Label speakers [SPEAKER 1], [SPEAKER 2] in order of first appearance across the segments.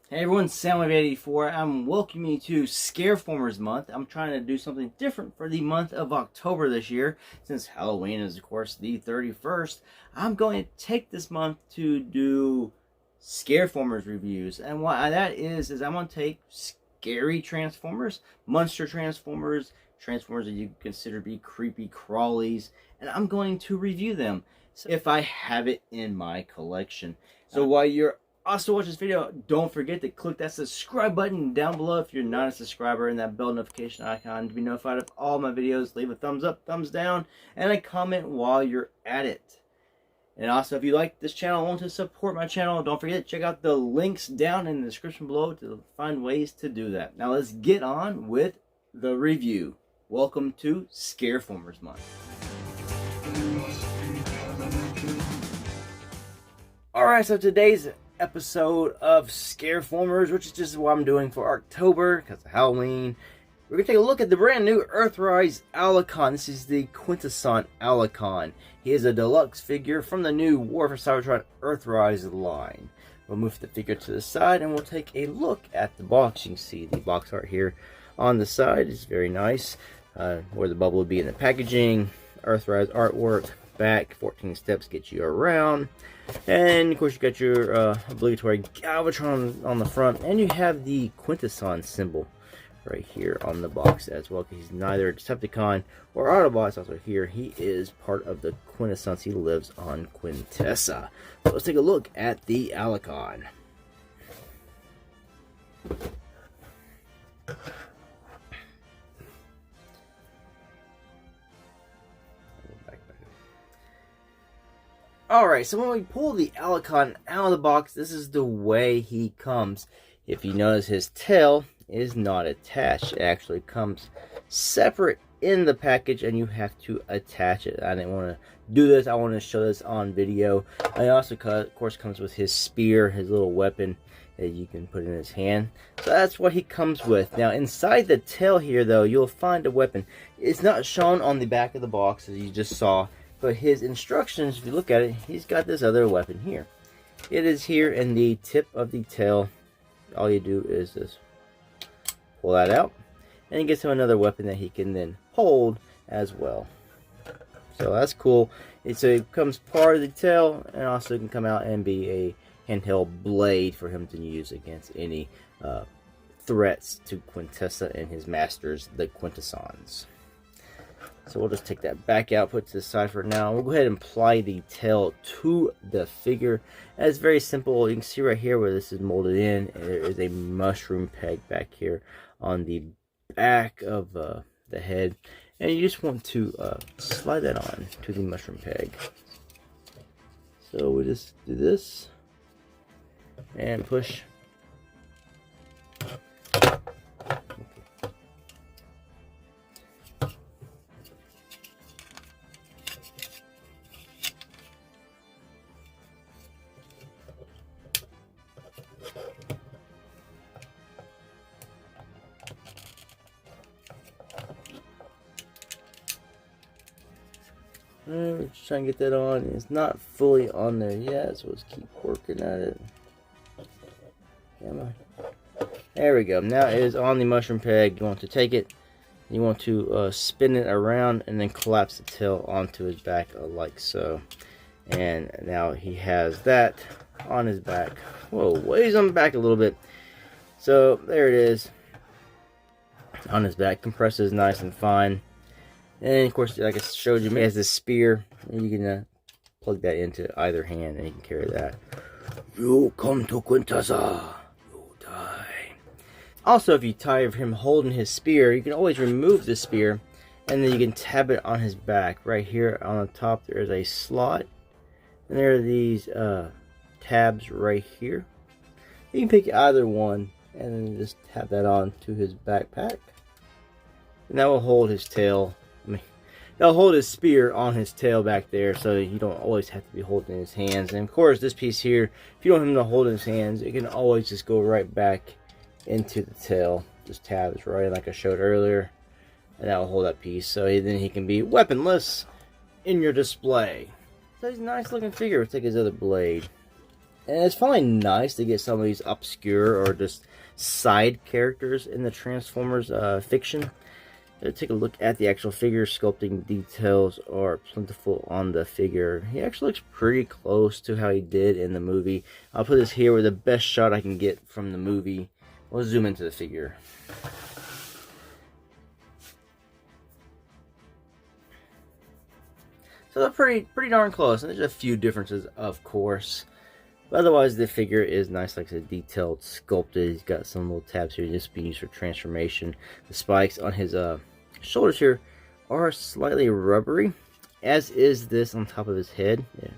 [SPEAKER 1] Hey everyone, Soundwave84. I'm welcoming you to ScareFormers month. I'm trying to do something different for the month of October this year. Since Halloween is, of course, the 31st, I'm going to take this month to do ScareFormers reviews. And what that is I want to take scary Transformers, monster Transformers, Transformers that you consider to be creepy crawlies, and I'm going to review them if I have it in my collection. So while you're also watch this video, don't forget to click that subscribe button down below if you're not a subscriber, and that bell notification icon to be notified of all my videos. Leave a thumbs up, thumbs down, and a comment while you're at it. And also, if you like this channel and want to support my channel, don't forget to check out the links down in the description below to find ways to do that. Now let's get on with the review. Welcome to ScareFormers month. Alright, so today's episode of ScareFormers, which is just what I'm doing for October because of Halloween. We're going to take a look at the brand new Earthrise Allicon. This is the Quintessence Alicon. He is a deluxe figure from the new Warpath Earthrise line. We'll move the figure to the side and we'll take a look at the box. You can see the box art here on the side. It's very nice. Where the bubble would be in the packaging. Earthrise artwork. Back 14 steps get you around, and of course you got your obligatory Galvatron on the front, and you have the Quintessence symbol right here on the box as well, because he's neither a Decepticon or Autobots. Also here he is part of the Quintessence. He lives on Quintessa. So let's take a look at the Alicon. Alright, so when we pull the Alicon out of the box, this is the way he comes. If you notice, his tail is not attached. It actually comes separate in the package, and you have to attach it. I didn't want to do this. I want to show this on video. And it also, of course, comes with his spear, his little weapon that you can put in his hand. So that's what he comes with. Now, inside the tail here, though, you'll find a weapon. It's not shown on the back of the box, as you just saw. But his instructions, if you look at it, he's got this other weapon here. It is here in the tip of the tail. All you do is just pull that out, and he gets him another weapon that he can then hold as well. So that's cool. So it becomes part of the tail, and also can come out and be a handheld blade for him to use against any threats to Quintessa and his masters, the Quintessons. So we'll just take that back out, put it to the side for now. We'll go ahead and apply the tail to the figure. And it's very simple. You can see right here where this is molded in. There is a mushroom peg back here on the back of the head. And you just want to slide that on to the mushroom peg. So we just do this and push. We're just trying to get that on. It's not fully on there yet, so let's keep working at it. There we go. Now it is on the mushroom peg. You want to take it, you want to spin it around, and then collapse the tail onto his back like so. And now he has that on his back. Whoa, weighs on the back a little bit. So there it is on his back. Compresses nice and fine. And of course, like I showed you, he has this spear, and you can plug that into either hand, and you can carry that. You come to Quintessa, you die. Also, if you tire of him holding his spear, you can always remove the spear, and then you can tab it on his back. Right here on the top, there is a slot, and there are these tabs right here. You can pick either one, and then just tab that on to his backpack, and that will hold his tail. He'll hold his spear on his tail back there, so you don't always have to be holding his hands. And of course, this piece here, if you don't want him to hold his hands, it can always just go right back into the tail. Just tabs right like I showed earlier, and that will hold that piece. So then he can be weaponless in your display. So he's a nice looking figure. We'll take his other blade. And it's finally nice to get some of these obscure or just side characters in the Transformers fiction. Take a look at the actual figure. Sculpting details are plentiful on the figure. He actually looks pretty close to how he did in the movie. I'll put this here with the best shot I can get from the movie. We'll zoom into the figure. So they're pretty darn close. And there's a few differences, of course. But otherwise, the figure is nice, like I said, detailed, sculpted. He's got some little tabs here just being used for transformation. The spikes on his shoulders here are slightly rubbery, as is this on top of his head. Yeah.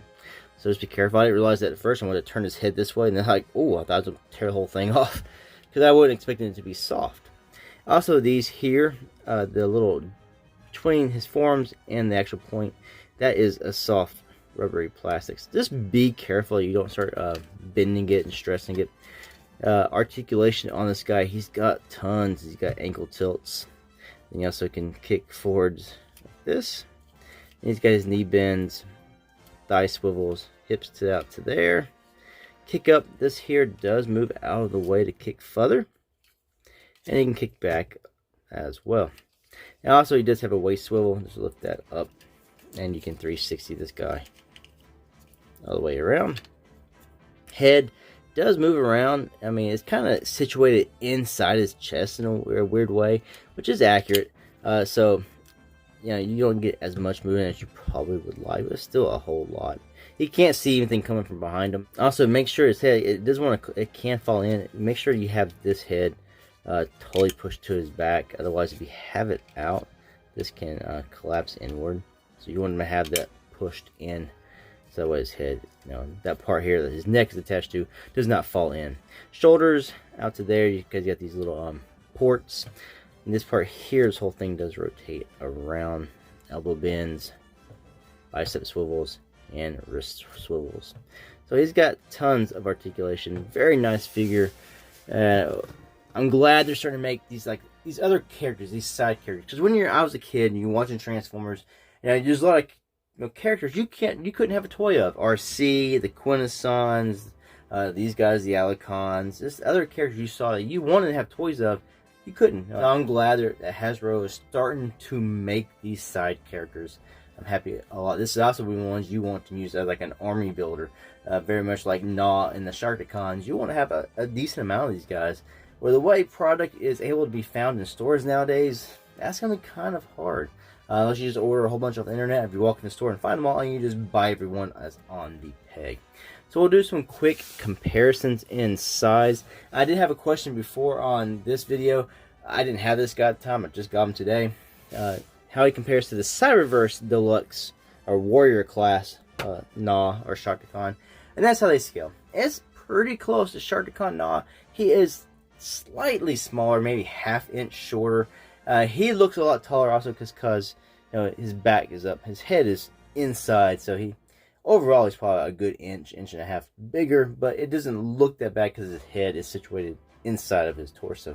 [SPEAKER 1] So just be careful. I didn't realize that at first. I wanted to turn his head this way, and then like, oh, I thought I was going to tear the whole thing off, because I wasn't expecting it to be soft. Also, these here, the little between his forearms and the actual point, that is a soft rubbery plastics. Just be careful you don't start bending it and stressing it. Articulation on this guy, he's got tons. He's got ankle tilts, and he also can kick forwards like this. And he's got his knee bends, thigh swivels, hips out to there. Kick up, this here does move out of the way to kick further, and he can kick back as well. And also he does have a waist swivel. Just lift that up, and you can 360 this guy all the way around. Head does move around. I mean, it's kind of situated inside his chest in a weird way, which is accurate. So, you know, you don't get as much movement as you probably would like, but it's still a whole lot. He can't see anything coming from behind him. Also, make sure his head, it can fall in. Make sure you have this head totally pushed to his back. Otherwise, if you have it out, this can collapse inward. So you want him to have that pushed in. So that way his head, you know, that part here that his neck is attached to does not fall in. Shoulders out to there, because you got these little ports. And this part here, this whole thing does rotate around. Elbow bends, bicep swivels, and wrist swivels. So he's got tons of articulation. Very nice figure. I'm glad they're starting to make these other characters, these side characters. Because when I was a kid and you're watching Transformers, you know, there's a lot of characters you couldn't have a toy of. RC, the Quintessons, these guys, the Alicons, just other characters you saw that you wanted to have toys of, you couldn't. I'm glad that Hasbro is starting to make these side characters. I'm happy a lot. This is also one of the ones you want to use as like an army builder, very much like Gnaw and the Sharkticons. You want to have a decent amount of these guys. Well, the way product is able to be found in stores nowadays, that's going to be kind of hard. Unless you just order a whole bunch off the internet. If you walk in the store and find them all, and you just buy everyone as on the peg. So we'll do some quick comparisons in size. I did have a question before on this video. I didn't have this guy at the time. I just got him today. How he compares to the Cyberverse Deluxe or Warrior class Gnaw or Sharkticon. And that's how they scale. It's pretty close to Sharkticon Gnaw. He is slightly smaller, maybe half-inch shorter. He looks a lot taller also because you know, his back is up. His head is inside, so overall he's probably a good inch and a half bigger, but it doesn't look that bad because his head is situated inside of his torso.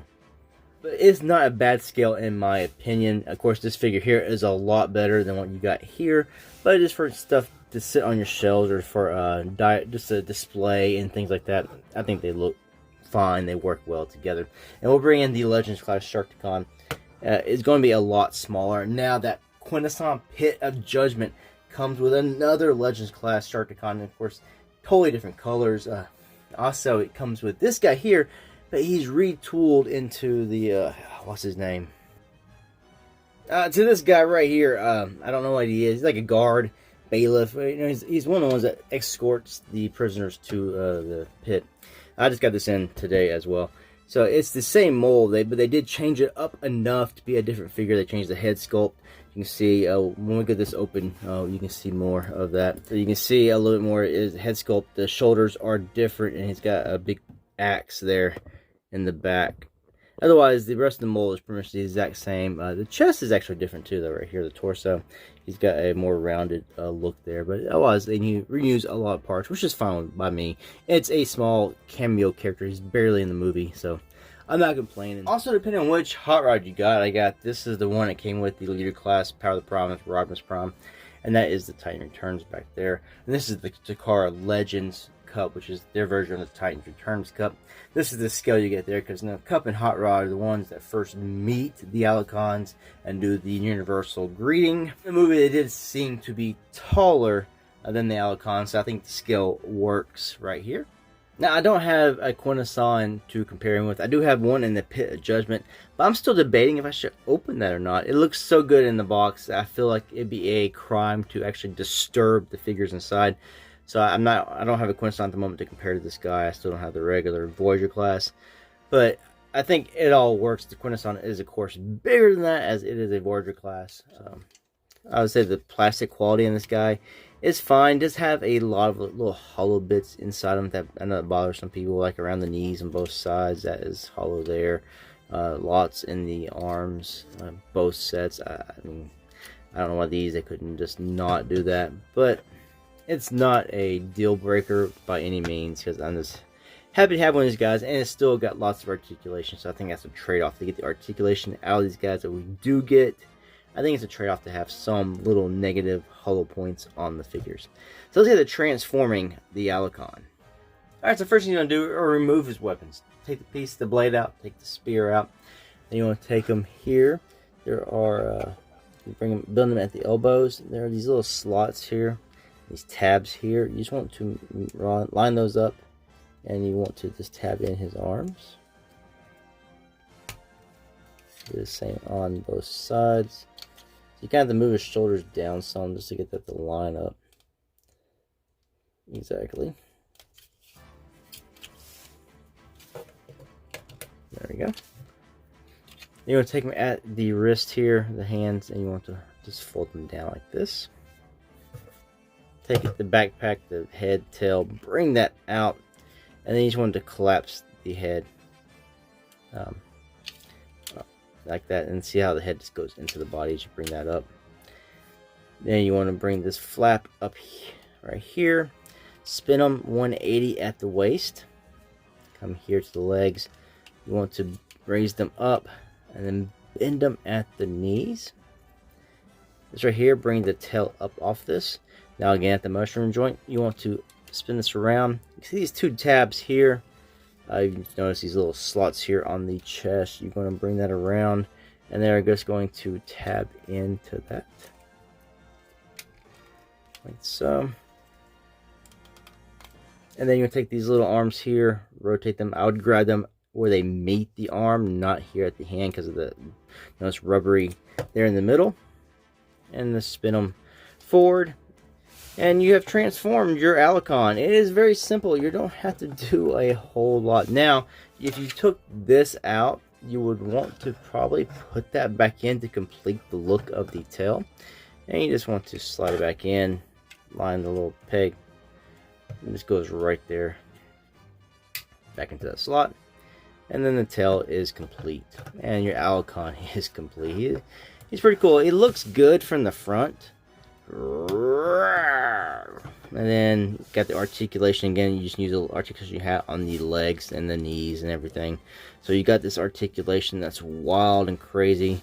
[SPEAKER 1] But it's not a bad scale in my opinion. Of course, this figure here is a lot better than what you got here, but it is for stuff to sit on your shelves or for just a display and things like that. I think they look fine. They work well together. And we'll bring in the Legends class Sharkticon. It's going to be a lot smaller. Now that Quintesson Pit of Judgment comes with another Legends class Sharkticon, and of course, totally different colors. Also, it comes with this guy here, but he's retooled into the, what's his name? To this guy right here, I don't know what he is. He's like a guard, bailiff. You know, he's one of the ones that escorts the prisoners to the pit. I just got this in today as well. So it's the same mold, but they did change it up enough to be a different figure. They changed the head sculpt. You can see when we get this open, you can see more of that. So you can see a little bit more is head sculpt. The shoulders are different, and he's got a big axe there in the back. Otherwise, the rest of the mold is pretty much the exact same. The chest is actually different too, though. Right here, the torso, he's got a more rounded look there. But otherwise, they reuse a lot of parts, which is fine by me. It's a small cameo character. He's barely in the movie, so I'm not complaining. Also, depending on which hot rod you got, this is the one that came with the leader class, Power of the Prime, Optimus Prime, and that is the Titan Returns back there. And this is the Takara Legends Cup, which is their version of the Titans Returns Cup. This is the scale you get there, because Cup and Hot Rod are the ones that first meet the Alicons and do the universal greeting. In the movie, they did seem to be taller than the Alicon, so I think the scale works right here. Now, I don't have a Quintesson to compare him with. I do have one in the Pit of Judgment, but I'm still debating if I should open that or not. It looks so good in the box, I feel like it'd be a crime to actually disturb the figures inside. So I don't have a Quintesson at the moment to compare to this guy. I still don't have the regular Voyager class, but I think it all works. The Quintesson is, of course, bigger than that, as it is a Voyager class. I would say the plastic quality in this guy is fine. Does have a lot of little hollow bits inside him that I know that bothers some people, like around the knees on both sides. That is hollow there. Lots in the arms, both sets. I mean, I don't know why they couldn't just not do that, but it's not a deal breaker by any means, because I'm just happy to have one of these guys, and it's still got lots of articulation. So I think that's a trade-off to get the articulation out of these guys that we do get. I think it's a trade-off to have some little negative hollow points on the figures. So let's get to transforming the Alicon. Alright, so first thing you're going to do are remove his weapons. Take the piece, the blade out, take the spear out. Then you want to take them here. There are, you build them at the elbows. There are these little slots here, these tabs here. You just want to line those up, and you want to just tab in his arms. Do the same on both sides. You kind of have to move his shoulders down some just to get that to line up exactly. There we go. You want to take them at the wrist here, the hands, and you want to just fold them down like this. Take it, the backpack, the head, tail, bring that out, and then you just want to collapse the head. Like that, and see how the head just goes into the body as you bring that up. Then you want to bring this flap up right here, spin them 180 at the waist, come here to the legs. You want to raise them up and then bend them at the knees. This right here, bring the tail up off this. Now again, at the mushroom joint, you want to spin this around. You see these two tabs here. You notice these little slots here on the chest. You're going to bring that around, and they're just going to tab into that, like so. And then you're going to take these little arms here, rotate them. I would grab them where they meet the arm, not here at the hand, because of the, it's rubbery there in the middle. And just spin them forward. And you have transformed your Alicon. It is very simple. You don't have to do a whole lot. Now, if you took this out, you would want to probably put that back in to complete the look of the tail. And you just want to slide it back in, line the little peg, and this goes right there, back into that slot. And then the tail is complete. And your Alicon is complete. He's pretty cool. It looks good from the front. And then got the articulation again. You just use the articulation you have on the legs and the knees and everything. So you got this articulation that's wild and crazy.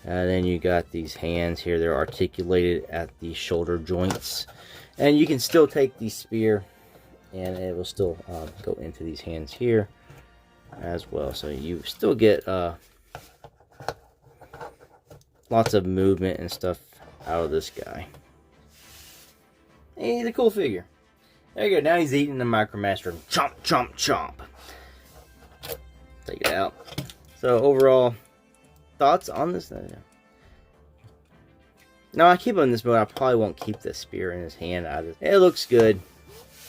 [SPEAKER 1] And then you got these hands here. They're articulated at the shoulder joints. And you can still take the spear, and it will still go into these hands here as well. So you still get lots of movement and stuff out of this guy. He's a cool figure. There you go. Now he's eating the Micromaster. Chomp, chomp, chomp. Take it out. So overall, thoughts on this? No, I keep him in this mode. I probably won't keep the spear in his hand. It looks good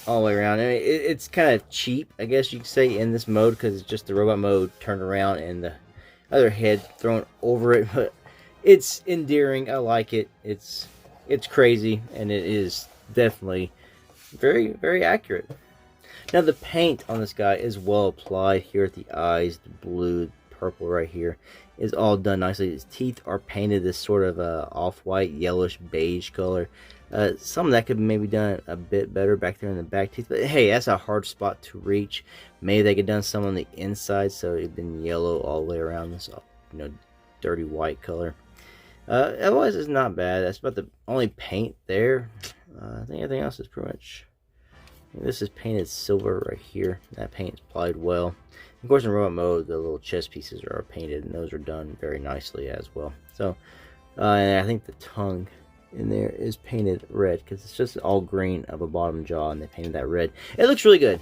[SPEAKER 1] all the way around. I mean, it's kind of cheap, I guess you could say, in this mode, because it's just the robot mode turned around and the other head thrown over it. But it's endearing. I like it. It's crazy, and it is definitely very, very accurate. Now the paint on this guy is well applied here at the eyes. The blue, purple right here is all done nicely. His teeth are painted this sort of off-white, yellowish, beige color. Some of that could maybe done a bit better back there in the back teeth, but hey, that's a hard spot to reach. Maybe they could done some on the inside, so it'd been yellow all the way around this, dirty white color. Otherwise, it's not bad. That's about the only paint there. I think everything else is pretty much This is painted silver right here. That paint is applied well. Of course, in robot mode, the little chest pieces are painted, and those are done very nicely as well. So, and I think the tongue in there is painted red because it's just all green of a bottom jaw, and they painted that red. It looks really good.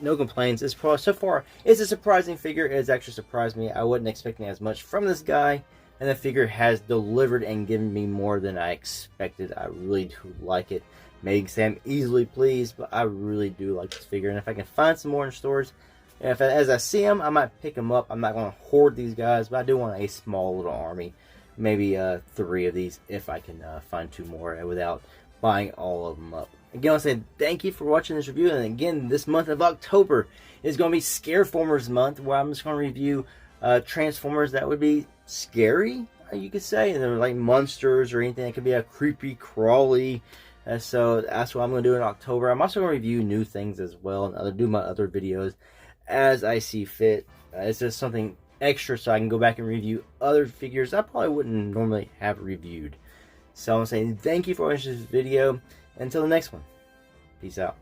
[SPEAKER 1] No complaints. It's probably, so far, it's a surprising figure. It's actually surprised me. I wasn't expecting as much from this guy, and the figure has delivered and given me more than I expected. I really do like it. Maybe say I'm easily pleased, but I really do like this figure. And if I can find some more in stores, as I see them, I might pick them up. I'm not going to hoard these guys, but I do want a small little army. Maybe 3 of these if I can find 2 more without buying all of them up. Again, I want to say thank you for watching this review. And again, this month of October is going to be ScareFormers month, where I'm just going to review Transformers that would be scary, you could say. And they're like monsters or anything. It could be a creepy, crawly. So that's what I'm going to do in October. I'm also going to review new things as well and do my other videos as I see fit. It's just something extra so I can go back and review other figures I probably wouldn't normally have reviewed. So I'm saying thank you for watching this video. Until the next one, peace out.